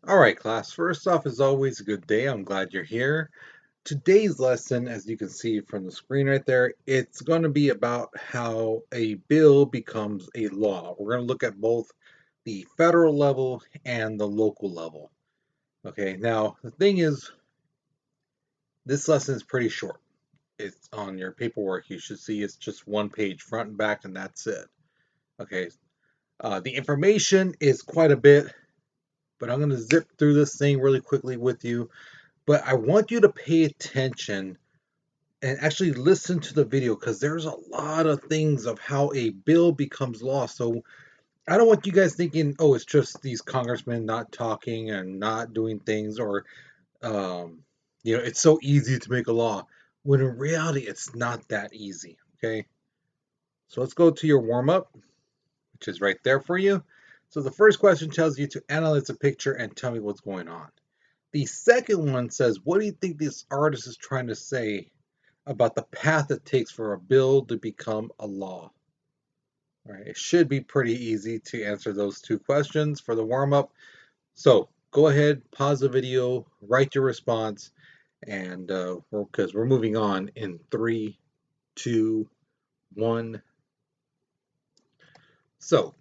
All right, class. First off, as always, a good day. I'm glad you're here. Today's lesson, as you can see from the screen right there, it's going to be about how a bill becomes a law. We're going to look at both the federal level and the local level. Okay, now the thing is, this lesson is pretty short. It's on your paperwork. You should see it's just one page, front and back, and that's it. Okay, the information is quite a bit, but I'm going to zip through this thing really quickly with you. But I want you to pay attention and actually listen to the video because there's a lot of things of how a bill becomes law. So I don't want you guys thinking, oh, it's just these congressmen not talking and not doing things, or um, it's so easy to make a law. When in reality, it's not that easy. Okay, so let's go to your warm up, which is right there for you. So the first question tells you to analyze the picture and tell me what's going on. The second one says, what do you think this artist is trying to say about the path it takes for a bill to become a law? All right, it should be pretty easy to answer those two questions for the warm up. So go ahead, pause the video, write your response, and because we're moving on in three, two, one. So,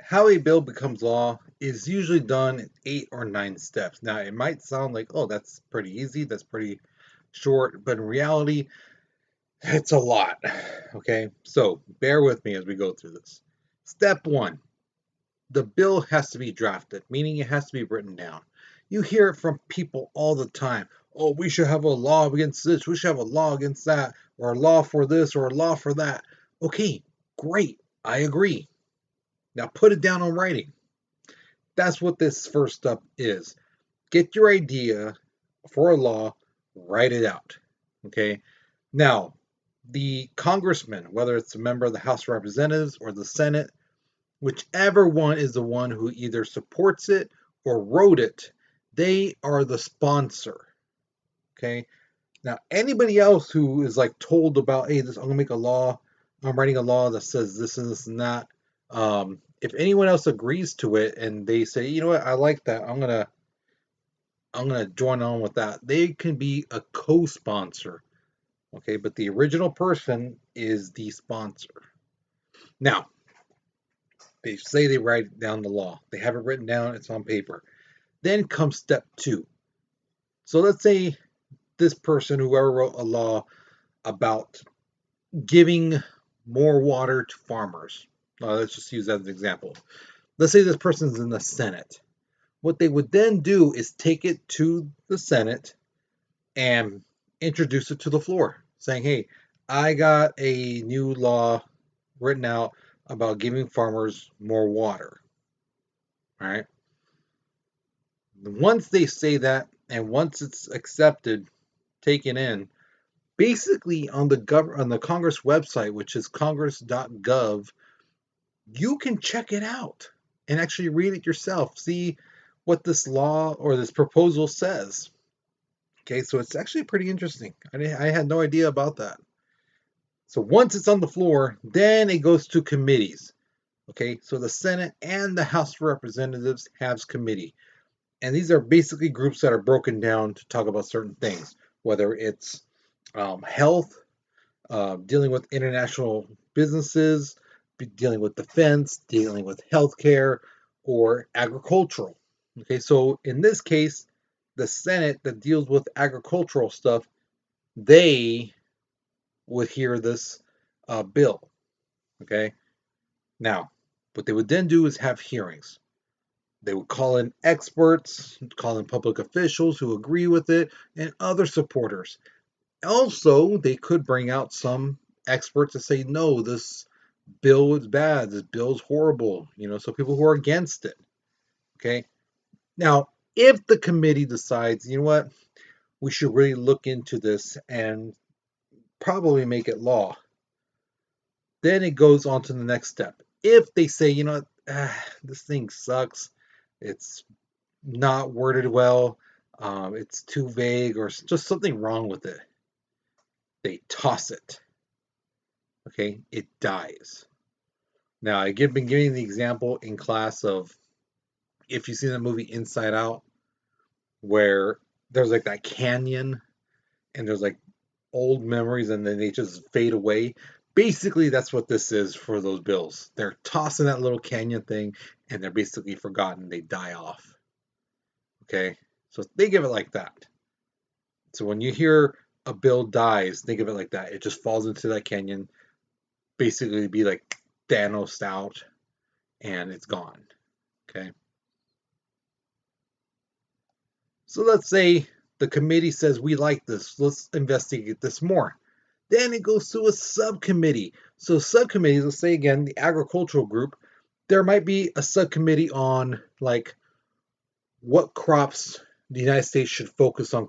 how a bill becomes law is usually done in 8 or 9 steps. Now, it might sound like, oh, that's pretty easy, that's pretty short, but in reality, it's a lot. Okay, so bear with me as we go through this. Step one, the bill has to be drafted, meaning it has to be written down. You hear it from people all the time. Oh, we should have a law against this, we should have a law against that, or a law for this, or a law for that. Okay, great, I agree. Now put it down on writing. That's what this first step is. Get your idea for a law, write it out. Okay, now the congressman, whether it's a member of the House of Representatives or the Senate, whichever one is the one who either supports it or wrote it, they are the sponsor. Okay. Now, anybody else who is like told about, hey, this I'm gonna make a law, I'm writing a law that says this and this and that. If anyone else agrees to it and they say, you know what, I like that, I'm gonna join on with that. They can be a co-sponsor. Okay, but the original person is the sponsor. Now, they say they write down the law. They have it written down, it's on paper. Then comes step two. So let's say this person, whoever wrote a law about giving more water to farmers. Let's just use that as an example. Let's say this person's in the Senate. What they would then do is take it to the Senate and introduce it to the floor, saying, hey, I got a new law written out about giving farmers more water. All right. Once they say that, and once it's accepted, taken in, basically on the Congress website, which is congress.gov, you can check it out and actually read it yourself. See what this law or this proposal says. Okay, so it's actually pretty interesting. I had no idea about that. So once it's on the floor, then it goes to committees. Okay, so the Senate and the House of Representatives has committee. And these are basically groups that are broken down to talk about certain things, whether it's health, dealing with international businesses, dealing with defense, dealing with healthcare, or agricultural. Okay, so in this case, the Senate that deals with agricultural stuff, they would hear this bill. Okay, now what they would then do is have hearings. They would call in experts, call in public officials who agree with it, and other supporters. Also, they could bring out some experts to say, no, this bill is bad, this bill is horrible, so people who are against it. Okay. Now, if the committee decides, you know what, we should really look into this and probably make it law, then it goes on to the next step. If they say, this thing sucks, it's not worded well, it's too vague, or just something wrong with it, they toss it. Okay, it dies. Now, I've been giving the example in class of if you've seen the movie Inside Out, where there's like that canyon and there's like old memories and then they just fade away. Basically, that's what this is for those bills. They're tossing that little canyon thing and they're basically forgotten. They die off. Okay? So think of it like that. So when you hear a bill dies, think of it like that. It just falls into that canyon, basically be like Thanos out, and it's gone. Okay? So let's say the committee says we like this. Let's investigate this more. Then it goes to a subcommittee. So subcommittees, let's say again, the agricultural group, there might be a subcommittee on like what crops the United States should focus on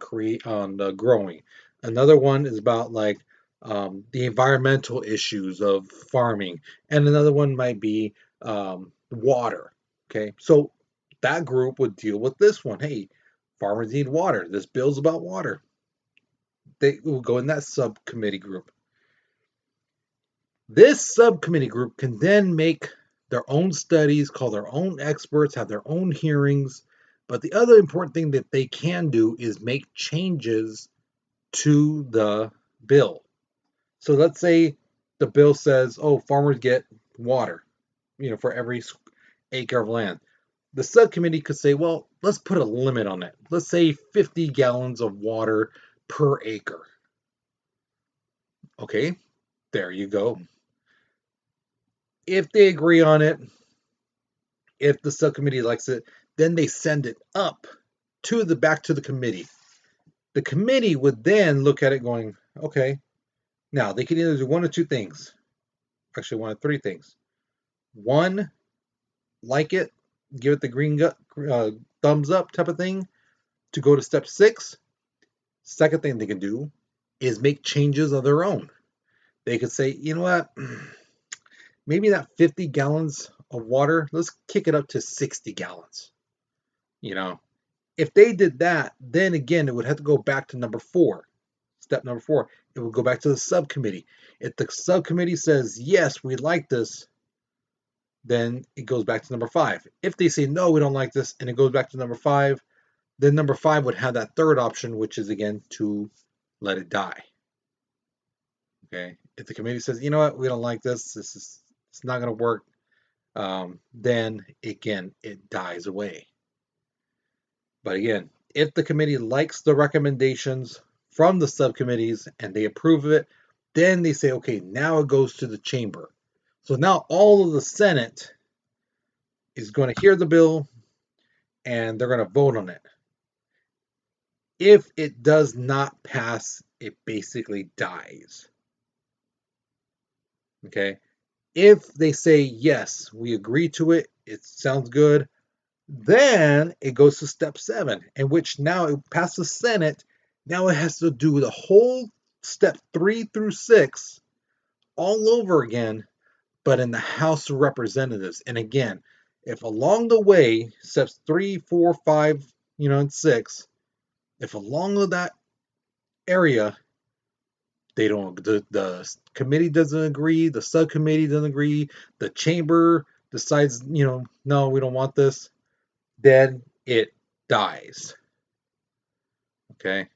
growing. Another one is about like the environmental issues of farming, and another one might be water. Okay, so that group would deal with this one. Hey, farmers need water. This bill's about water. They will go in that subcommittee group. This subcommittee group can then make their own studies, call their own experts, have their own hearings. But the other important thing that they can do is make changes to the bill. So let's say the bill says, oh, farmers get water, for every acre of land. The subcommittee could say, well, let's put a limit on it. Let's say 50 gallons of water per acre. Okay, there you go. If they agree on it, if the subcommittee likes it, then they send it up back to the committee. The committee would then look at it going, okay, now they can either do one of two things. Actually, one of three things. One, like it, give it the green thumbs up type of thing to go to step 6. Second thing they can do is make changes of their own. They could say, you know what, maybe that 50 gallons of water, let's kick it up to 60 gallons. If they did that, then again, it would have to go back to number 4. Step number 4, it would go back to the subcommittee. If the subcommittee says, yes, we like this, then it goes back to number 5. If they say, no, we don't like this, and it goes back to number 5, then number 5 would have that third option, which is, again, to let it die. Okay? If the committee says, you know what, we don't like this, it's not going to work, then, again, it dies away. But again, if the committee likes the recommendations from the subcommittees and they approve of it, then they say, okay, now it goes to the chamber. So now all of the Senate is going to hear the bill and they're going to vote on it. If it does not pass, it basically dies. Okay? If they say, yes, we agree to it, it sounds good, then it goes to step 7, in which now it passes the Senate. Now it has to do the whole step 3 through 6 all over again, but in the House of Representatives. And again, if along the way, steps 3, 4, 5, and 6, if along that area, the committee doesn't agree, the subcommittee doesn't agree, the chamber decides, no, we don't want this, then it dies. Okay?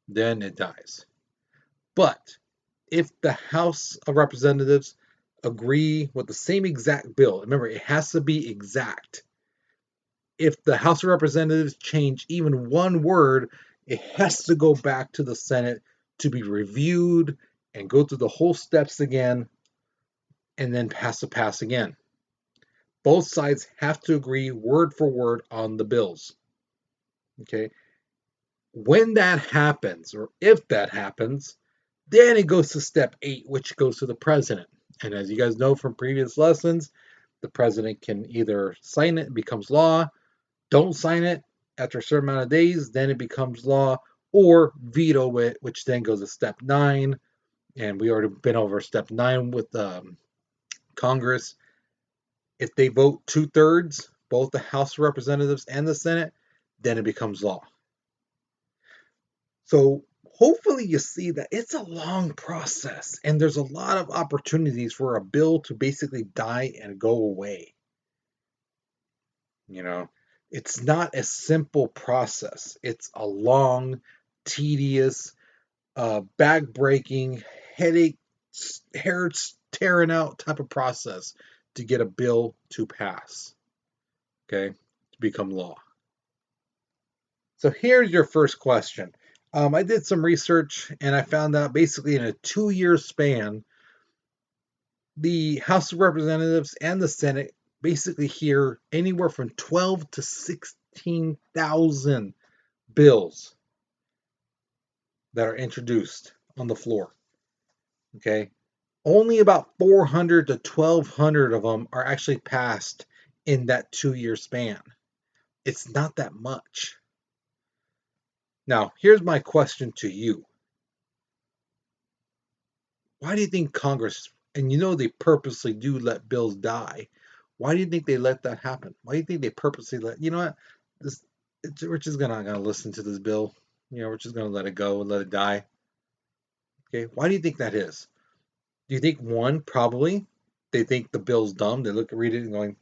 Then it dies. But if the House of Representatives agree with the same exact bill, remember, it has to be exact. If the House of Representatives change even one word, it has to go back to the Senate to be reviewed and go through the whole steps again and then pass again. Both sides have to agree word for word on the bills. Okay? When that happens, or if that happens, then it goes to step 8, which goes to the president. And as you guys know from previous lessons, the president can either sign it, it becomes law, don't sign it after a certain amount of days, then it becomes law, or veto it, which then goes to step 9. And we already been over step 9 with Congress. If they vote 2/3, both the House of Representatives and the Senate, then it becomes law. So hopefully you see that it's a long process and there's a lot of opportunities for a bill to basically die and go away. You know, it's not a simple process. It's a long, tedious, back-breaking, headache, hair tearing out type of process to get a bill to pass. Okay, to become law. So here's your first question. I did some research and I found out basically in a 2 year span, the House of Representatives and the Senate basically hear anywhere from 12 to 16,000 bills that are introduced on the floor. Okay. Only about 400 to 1,200 of them are actually passed in that 2 year span. It's not that much. Now, here's my question to you. Why do you think Congress, and you know they purposely do let bills die, why do you think they let that happen? Why do you think they purposely let, you know what, this, we're just not gonna listen to this bill. We're just gonna let it go and let it die. Okay, why do you think that is? Do you think one, probably they think the bill's dumb? They read it and going,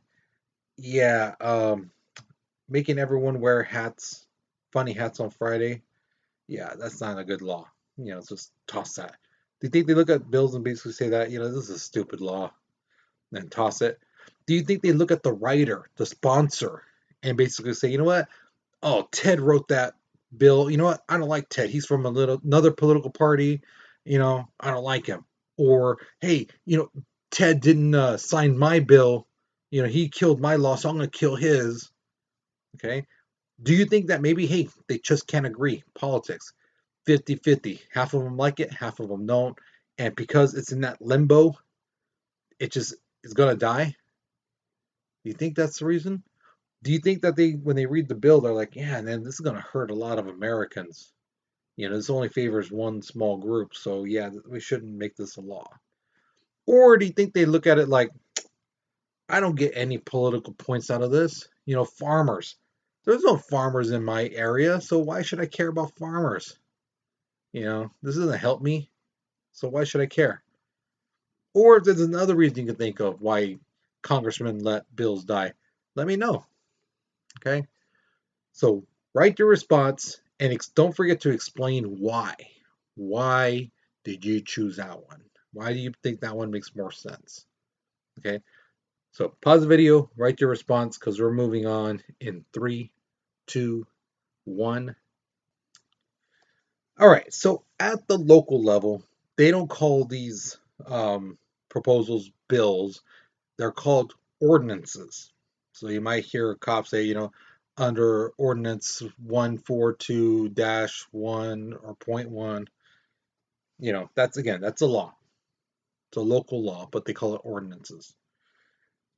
yeah, making everyone wear hats, funny hats on Friday. Yeah, that's not a good law. Just toss that. Do you think they look at bills and basically say that, this is a stupid law, and toss it? Do you think they look at the writer, the sponsor, and basically say, you know what? Oh, Ted wrote that bill. You know what? I don't like Ted. He's from another political party. I don't like him. Or, hey, Ted didn't sign my bill. He killed my law, so I'm going to kill his. Okay. Do you think that maybe, hey, they just can't agree? Politics, 50-50. Half of them like it, half of them don't. And because it's in that limbo, it just is going to die? Do you think that's the reason? Do you think that when they read the bill, they're like, yeah, man, this is going to hurt a lot of Americans? This only favors one small group, so yeah, we shouldn't make this a law. Or do you think they look at it like, I don't get any political points out of this? Farmers. There's no farmers in my area, so why should I care about farmers? This doesn't help me, so why should I care? Or if there's another reason you can think of why congressmen let bills die, let me know. Okay? So write your response and don't forget to explain why. Why did you choose that one? Why do you think that one makes more sense? Okay? So pause the video, write your response because we're moving on in 3, 2, 1. All right, so at the local level, they don't call these proposals bills, they're called ordinances. So you might hear a cop say, under ordinance 142-1 or point 1, that's a law. It's a local law, but they call it ordinances.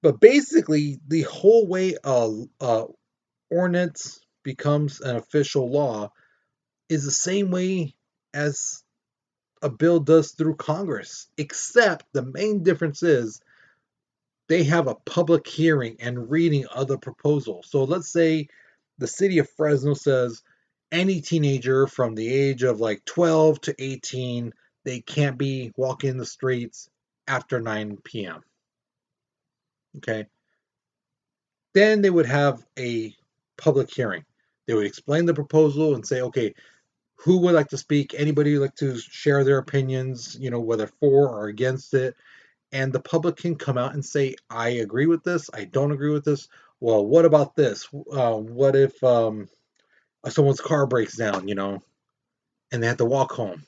But basically, the whole way a ordinance becomes an official law is the same way as a bill does through Congress, except the main difference is they have a public hearing and reading of the proposal. So let's say the city of Fresno says any teenager from the age of like 12 to 18, they can't be walking the streets after 9 p.m. Okay. Then they would have a public hearing. They would explain the proposal and say, okay, who would like to speak? Anybody would like to share their opinions, whether for or against it? And the public can come out and say, I agree with this, I don't agree with this. Well, what about this? What if someone's car breaks down, and they have to walk home?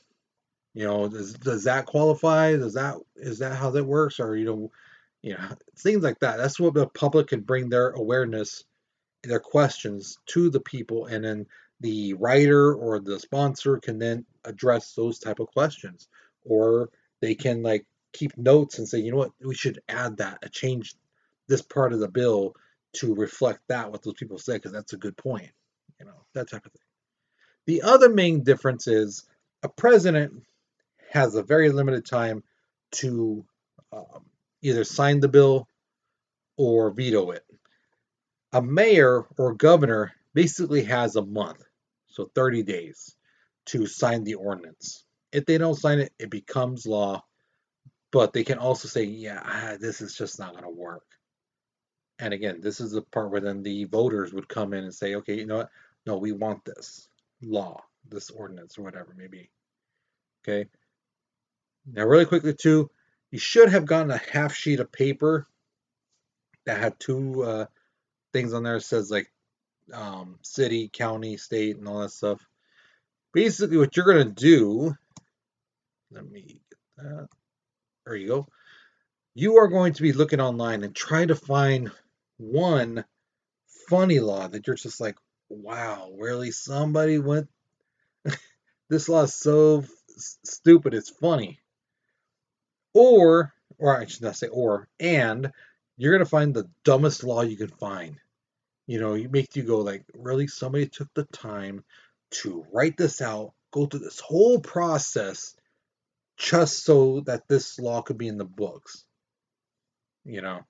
Does that qualify? Is that how that works? Or things like that. That's what the public can bring their awareness, their questions to the people, and then the writer or the sponsor can then address those type of questions, or they can like keep notes and say, you know what, we should add that, change this part of the bill to reflect that what those people said because that's a good point, that type of thing. The other main difference is a president has a very limited time to um, either sign the bill or veto it. A mayor or governor basically has a month, so 30 days, to sign the ordinance. If they don't sign it, it becomes law, but they can also say, yeah, this is just not going to work. And again, this is the part where then the voters would come in and say, okay, you know what? No, we want this law, this ordinance, or whatever it may be. Okay. Now, really quickly, too, you should have gotten a half sheet of paper that had two things on there. It says like city, county, state, and all that stuff. Basically, what you're going to do, let me get that. There you go. You are going to be looking online and trying to find one funny law that you're just like, wow, really? Somebody went, this law is so stupid, it's funny. Or I should not say or, and you're going to find the dumbest law you can find. You know, it makes you go like, really? Somebody took the time to write this out, go through this whole process just so that this law could be in the books. You know,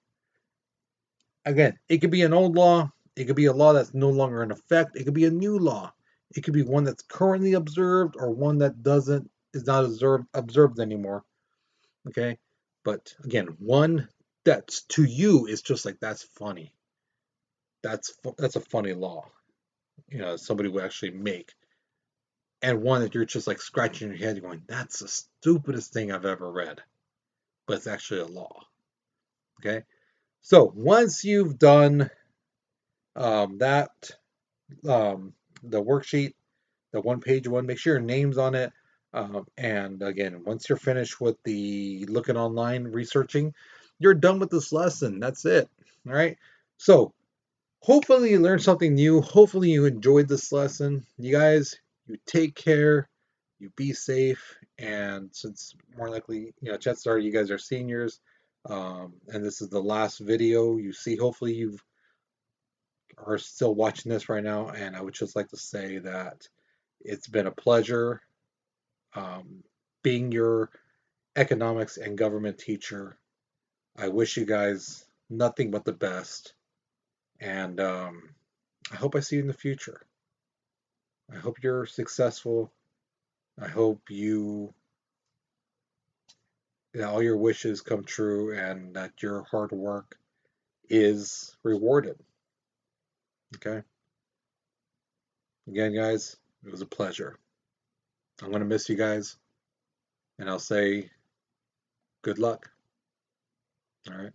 again, it could be an old law, it could be a law that's no longer in effect, it could be a new law, it could be one that's currently observed or one that doesn't is not observed anymore. Okay, but again, one that's to you is just like that's funny. That's a funny law. You know, somebody would actually make, and one that you're just like scratching your head going, that's the stupidest thing I've ever read, but it's actually a law. Okay, so once you've done that, um, the worksheet, the one page one, make sure your name's on it. And again, once you're finished with the looking online researching, you're done with this lesson. That's it. All right. So hopefully you learned something new. Hopefully you enjoyed this lesson. You guys, you take care, you be safe, and since more likely, you know, chances are you guys are seniors, and this is the last video you see. Hopefully you are still watching this right now, and I would just like to say that it's been a pleasure um, being your economics and government teacher. I wish you guys nothing but the best, and I hope I see you in the future. I hope you're successful. I hope all your wishes come true and that your hard work is rewarded. Okay? Again, guys, it was a pleasure. I'm going to miss you guys, and I'll say good luck. All right?